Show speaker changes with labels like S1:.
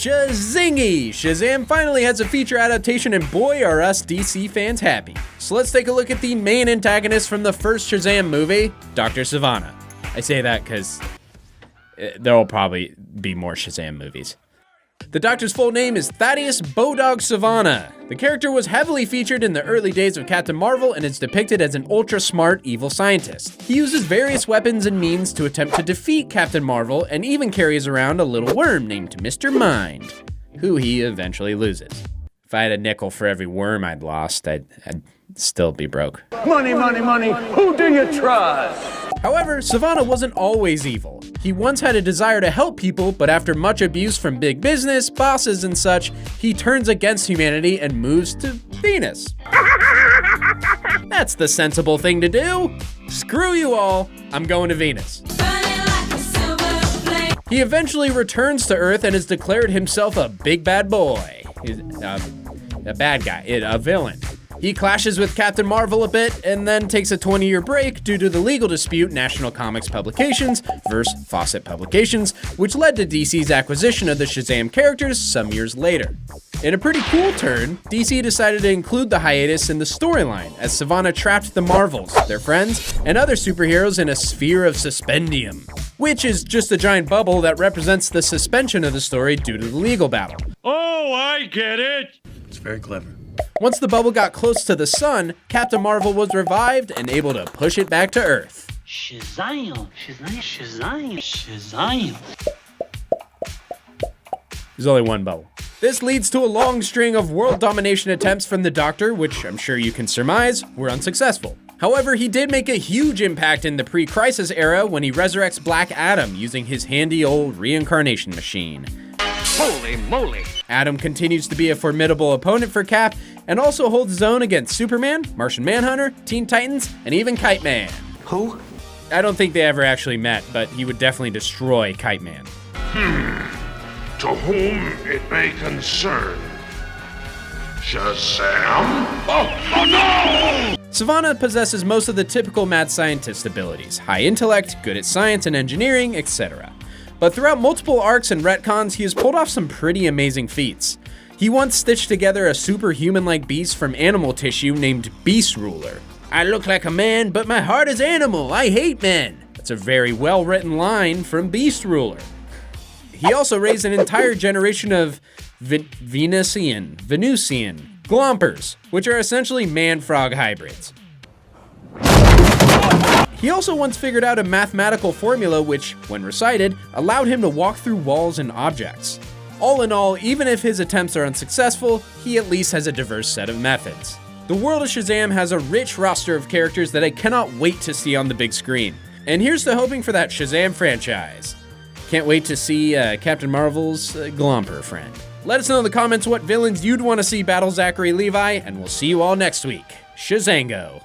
S1: Shazingy! Shazam finally has a feature adaptation, and boy are us DC fans happy. So let's take a look at the main antagonist from the first Shazam movie, Dr. Sivana. I say that because there will probably be more Shazam movies. The Doctor's full name is Thaddeus Bodog Sivana. The character was heavily featured in the early days of Captain Marvel and is depicted as an ultra-smart evil scientist. He uses various weapons and means to attempt to defeat Captain Marvel and even carries around a little worm named Mr. Mind, who he eventually loses. If I had a nickel for every worm I'd lost, I'd still be broke.
S2: Money, money, money, who do you trust?
S1: However, Sivana wasn't always evil. He once had a desire to help people, but after much abuse from big business, bosses, and such, he turns against humanity and moves to Venus. That's the sensible thing to do. Screw you all, I'm going to Venus. He eventually returns to Earth and has declared himself a big bad boy. He's a bad guy, a villain. He clashes with Captain Marvel a bit and then takes a 20-year break due to the legal dispute National Comics Publications versus Fawcett Publications, which led to DC's acquisition of the Shazam characters some years later. In a pretty cool turn, DC decided to include the hiatus in the storyline as Sivana trapped the Marvels, their friends, and other superheroes in a sphere of suspendium, which is just a giant bubble that represents the suspension of the story due to the legal battle.
S3: Oh, I get it!
S2: It's very clever.
S1: Once the bubble got close to the sun, Captain Marvel was revived and able to push it back to Earth.
S3: Shazam, Shazam, Shazam, Shazam.
S1: There's only one bubble. This leads to a long string of world domination attempts from the Doctor, which I'm sure you can surmise were unsuccessful. However, he did make a huge impact in the pre-Crisis era when he resurrects Black Adam using his handy old reincarnation machine.
S3: Holy moly!
S1: Adam continues to be a formidable opponent for Cap and also holds his own against Superman, Martian Manhunter, Teen Titans, and even Kite Man.
S2: Who?
S1: I don't think they ever actually met, but he would definitely destroy Kite Man.
S4: To whom it may concern. Shazam? Oh no!
S1: Sivana possesses most of the typical mad scientist abilities: high intellect, good at science and engineering, etc. But throughout multiple arcs and retcons, he has pulled off some pretty amazing feats. He once stitched together a superhuman-like beast from animal tissue named Beast Ruler. I look like a man, but my heart is animal. I hate men. That's a very well-written line from Beast Ruler. He also raised an entire generation of Venusian glompers, which are essentially man-frog hybrids. He also once figured out a mathematical formula which, when recited, allowed him to walk through walls and objects. All in all, even if his attempts are unsuccessful, he at least has a diverse set of methods. The world of Shazam has a rich roster of characters that I cannot wait to see on the big screen. And here's to hoping for that Shazam franchise. Can't wait to see Captain Marvel's glomper friend. Let us know in the comments what villains you'd want to see battle Zachary Levi, and we'll see you all next week. Shazango.